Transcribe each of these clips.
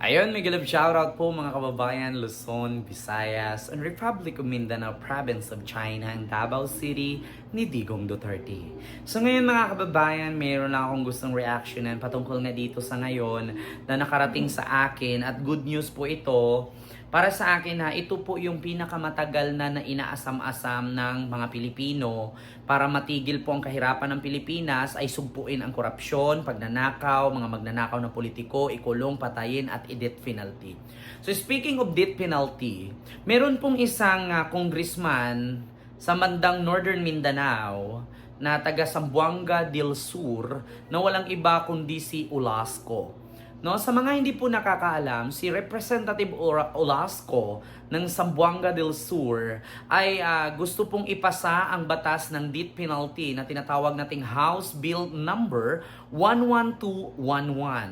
Ayun, may galab shoutout po mga kababayan Luzon, Visayas, and Republic of Mindanao, Province of China, and Davao City ni Digong Duterte. So ngayon mga kababayan, mayroon lang akong gustong reactionan patungkol na dito sa ngayon na nakarating sa akin at good news po ito. Para sa akin ha, ito po yung pinakamatagal na inaasam-asam ng mga Pilipino para matigil po ang kahirapan ng Pilipinas ay sugpuin ang korupsyon, pagnanakaw, mga magnanakaw na politiko, ikulong, patayin at i-death penalty. So speaking of death penalty, meron pong isang congressman sa bandang Northern Mindanao na taga Zamboanga del Sur na walang iba kundi si Olasco. No, sa mga hindi po nakakaalam, si Representative Olasco ng Zamboanga del Sur ay gusto pong ipasa ang batas ng death penalty na tinatawag nating House Bill number 11211.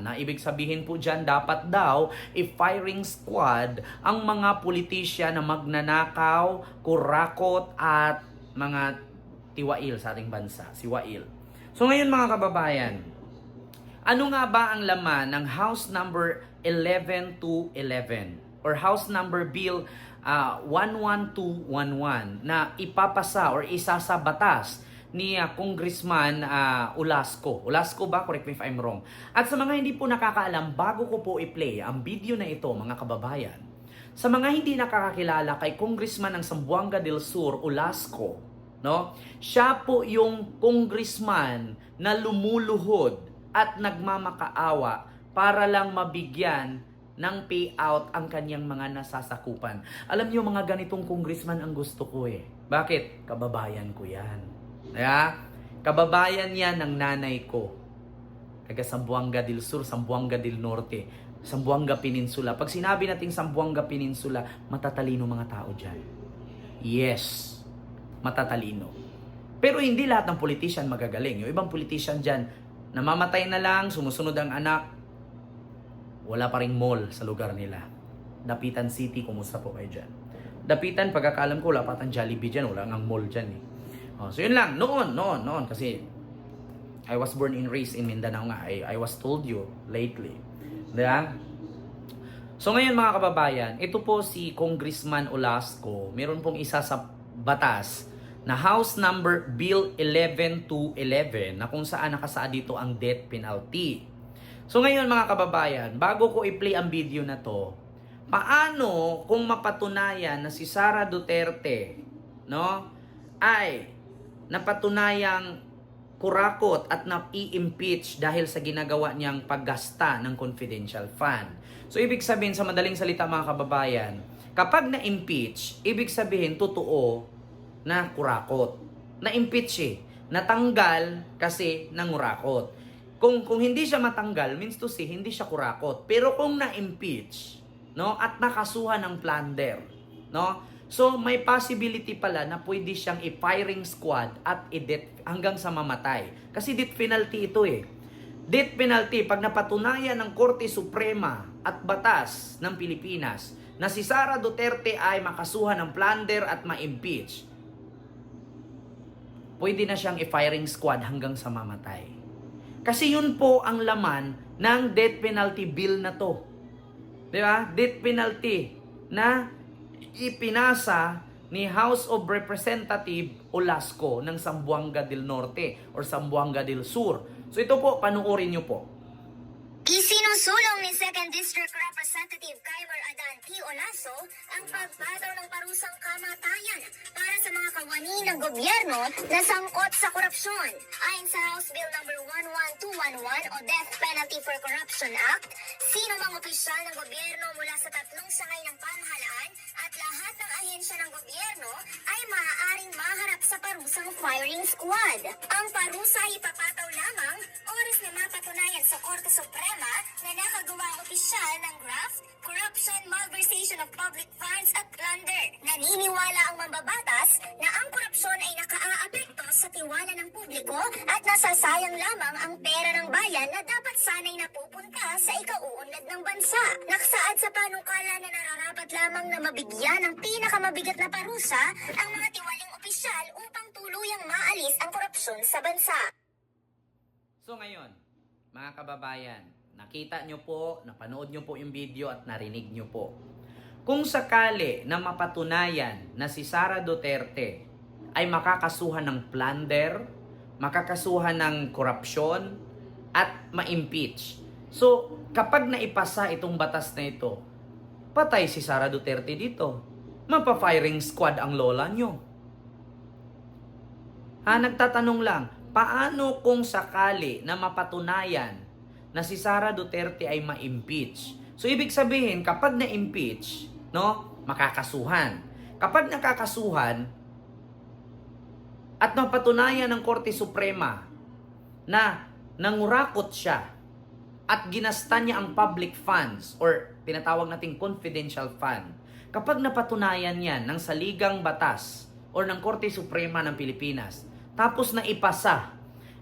Na ibig sabihin po dyan, dapat daw i-firing squad ang mga politisyan na magnanakaw, kurakot at mga tiwail sa ating bansa, si Wail. So ngayon mga kababayan, ano nga ba ang laman ng House number 11211 or House number Bill 11211 na ipapasa or isa sa batas ni Congressman Olasco. Olasco ba? Correct me if I'm wrong. At sa mga hindi po nakakaalam, bago ko po i-play ang video na ito mga kababayan, sa mga hindi nakakakilala kay Congressman ng Zamboanga del Sur, Olasco, no? Siya po yung congressman na lumuluhod at nagmamakaawa para lang mabigyan ng payout ang kanyang mga nasasakupan. Alam niyo mga ganitong congressman ang gusto ko eh. Bakit? Kababayan ko yan. Kaya, kababayan yan ng nanay ko. Taga Zamboanga del Sur, Zamboanga del Norte, Zamboanga Peninsula. Pag sinabi nating Zamboanga Peninsula, matatalino mga tao dyan. Yes, matatalino. Pero hindi lahat ng politician magagaling. Yung ibang politician dyan, namamatay na lang, sumusunod ang anak, wala pa ring mall sa lugar nila. Dapitan City, kumusta po kayo dyan? Dapitan, pagkakalam ko, wala pa tang Jollibee dyan, wala ngang mall dyan eh. So yun lang, noon, kasi I was born and raised in Mindanao nga, I was told you lately. Diba? So ngayon mga kababayan, ito po si Congressman Olasco, meron pong isa sa batas na House number Bill 11211 na kung saan nakasaad dito ang death penalty. So ngayon mga kababayan, bago ko i-play ang video na to, paano kung mapatunayan na si Sara Duterte, no, ay napatunayang kurakot at na-i-impeach dahil sa ginagawa niyang paggasta ng confidential fund. So ibig sabihin sa madaling salita mga kababayan, kapag na-impeach, ibig sabihin totoo na kurakot. Na-impeach eh. Natanggal kasi nangurakot. Kung hindi siya matanggal, means to say, hindi siya kurakot. Pero kung na-impeach, no, at nakasuhan ng plunder, no, so may possibility pala na pwede siyang i-firing squad at i-death hanggang sa mamatay. Kasi death penalty ito eh. Death penalty, pag napatunayan ng Korte Suprema at batas ng Pilipinas na si Sara Duterte ay makasuhan ng plunder at ma-impeach, pwede na siyang i-firing squad hanggang sa mamatay. Kasi yun po ang laman ng death penalty bill na to. Di ba? Death penalty na ipinasa ni House of Representative Olasco ng Zamboanga del Norte or Zamboanga del Sur. So ito po, panuorin nyo po. Isinusulong ni 2nd District Representative Kaimer Adan P. Olaso ang pagpataw ng parusang kamatayan para sa mga kawani ng gobyerno na sangkot sa korupsyon. Ayon sa House Bill number 11211 o Death Penalty for Corruption Act, sino mang opisyal ng gobyerno mula sa tatlong sangay ng pamahalaan at lahat ng ahensya ng gobyerno ay maaaring maharap sa parusang firing squad. Ang parusa ay ipapataw lamang oras na mapatunayan sa Korte Suprema na nakagawa ang opisyal ng graft, corruption, malversation of public funds at plunder. Naniniwala ang mambabatas na ang korupsyon ay nakaaapekto sa tiwala ng publiko at nasasayang lamang ang pera ng bayan na dapat sanay napupunta sa ikauunlad ng bansa. Nakasaad sa panukala na nararapat lamang na mabigyan ng pinakamabigat na parusa ang mga tiwaling opisyal upang tuluyang maalis ang korupsyon sa bansa. So ngayon, mga kababayan, nakita nyo po, napanood nyo po yung video at narinig nyo po. Kung sakali na mapatunayan na si Sara Duterte ay makakasuhan ng plunder, makakasuhan ng korupsyon, at ma-impeach. So, kapag naipasa itong batas na ito, patay si Sara Duterte dito. Mapa-firing squad ang lola nyo. Nagtatanong lang, paano kung sakali na mapatunayan na si Sara Duterte ay ma-impeach? So, ibig sabihin, kapag na-impeach, no, makakasuhan. Kapag nakakasuhan, at mapatunayan ng Korte Suprema na nangurakot siya at ginasta niya ang public funds or tinatawag nating confidential fund, kapag napatunayan yan ng saligang batas or ng Korte Suprema ng Pilipinas, tapos na ipasa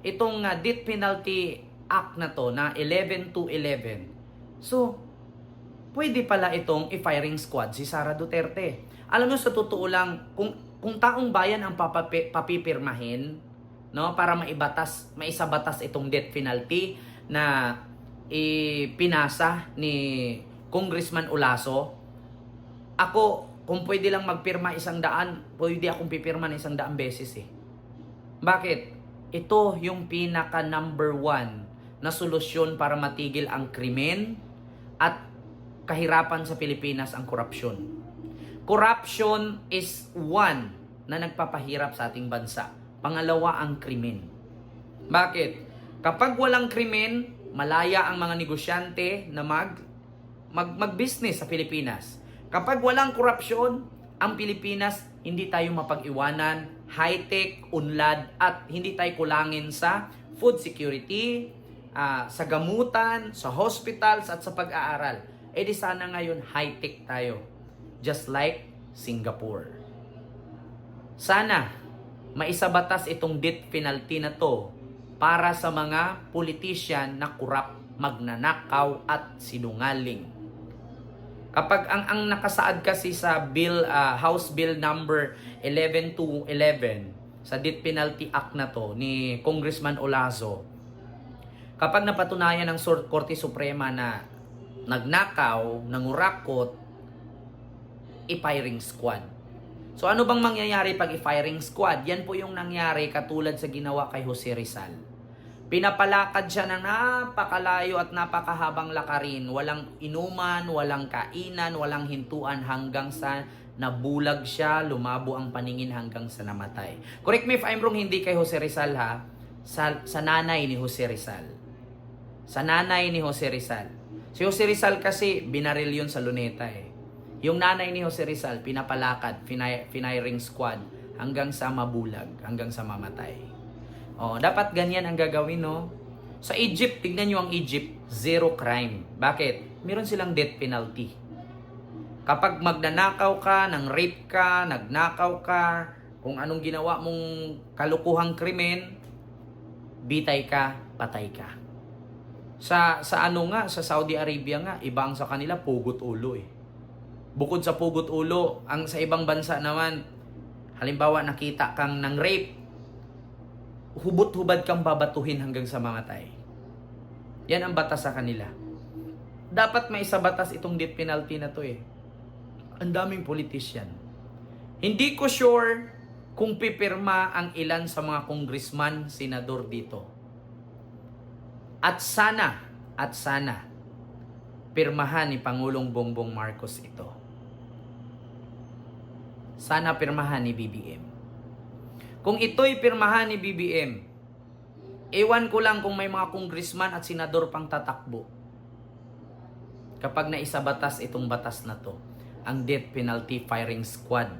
itong Death Penalty Act na to na 11-11, so, pwede pala itong i-firing squad si Sara Duterte. Alam mo, sa totoo lang, kung taong bayan ang papipirmahin, no, para maisabatas itong death penalty na ipinasa ni Congressman Ulaso, ako, kung pwede lang magpirma 100, pwede akong pipirma ng 100 beses eh. Bakit? Ito yung pinaka number 1 na solusyon para matigil ang krimen at kahirapan sa Pilipinas, ang korupsyon. Corruption is one na nagpapahirap sa ating bansa. Pangalawa, ang krimen. Bakit? Kapag walang krimen, malaya ang mga negosyante na mag-business sa Pilipinas. Kapag walang korupsyon, ang Pilipinas, hindi tayo mapag-iwanan, high-tech, unlad, at hindi tayo kulangin sa food security, sa gamutan, sa hospitals, at sa pag-aaral. Eh di sana ngayon high-tech tayo. Just like Singapore. Sana maisabatas itong death penalty na to para sa mga politician na kurap, magnanakaw at sinungaling. Kapag ang nakasaad kasi sa House Bill number 11-11 sa Death Penalty Act na to ni Congressman Olazo, kapag napatunayan ng Korte Suprema na nagnakaw, nangurakot, i-firing squad. So ano bang mangyayari pag i-firing squad? Yan po yung nangyari katulad sa ginawa kay Jose Rizal. Pinapalakad siya ng napakalayo at napakahabang lakarin. Walang inuman, walang kainan, walang hintuan hanggang sa nabulag siya, lumabo ang paningin hanggang sa namatay. Correct me if I'm wrong, hindi kay Jose Rizal ha. Sa nanay ni Jose Rizal. Sa nanay ni Jose Rizal. Si Jose Rizal kasi binaril yun sa Luneta eh. Yung nanay ni Jose Rizal, pinapalakad, firing squad hanggang sa mabulag, hanggang sa mamatay. Dapat ganyan ang gagawin, no? Sa Egypt, tignan nyo ang Egypt, zero crime. Bakit? Meron silang death penalty. Kapag magnanakaw ka, nang rape ka, nagnakaw ka, kung anong ginawa mong kalukuhang krimen, bitay ka, patay ka. Sa Saudi Arabia nga, ibang sa kanila, pugot ulo eh. Bukod sa pugot ulo, ang sa ibang bansa naman, halimbawa nakita kang nang rape, hubot-hubad kang babatuhin hanggang sa mamatay. Yan ang batas sa kanila. Dapat may isa batas itong death penalty na to eh. Ang daming politician. Hindi ko sure kung pipirma ang ilan sa mga congressman, senador dito. At sana, pirmahan ni Pangulong Bongbong Marcos ito. Sana pirmahan ni BBM. Kung ito'y pirmahan ni BBM, ewan ko lang kung may mga congressman at senador pang tatakbo. Kapag naisabatas itong batas na to, ang death penalty firing squad.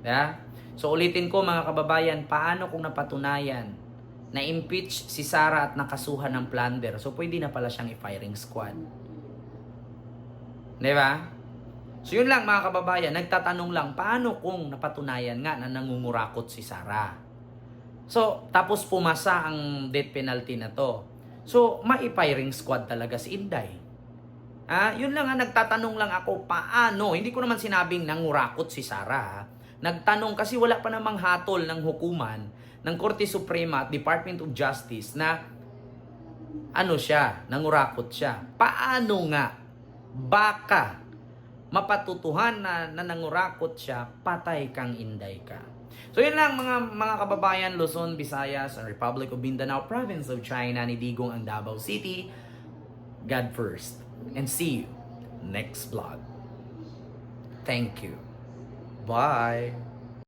Yeah? So ulitin ko mga kababayan, paano kung napatunayan na impeach si Sara at nakasuhan ng plunder? So pwede na pala siyang i-firing squad. Diba? So yun lang mga kababayan, nagtatanong lang, paano kung napatunayan nga na nangungurakot si Sara? So, tapos pumasa ang death penalty na to. So, mai-firing squad talaga si Inday. Yun lang nagtatanong lang ako, paano? Hindi ko naman sinabing nangurakot si Sara. Nagtanong kasi wala pa namang hatol ng hukuman ng Korte Suprema at Department of Justice na ano siya, nangurakot siya. Paano nga? Baka mapatutuhan na nangurakot siya, patay kang inday ka. So yun lang mga kababayan, Luzon, Visayas, and Republic of Mindanao, Province of China, ni Digong ang Davao City. God first. And see you next vlog. Thank you. Bye.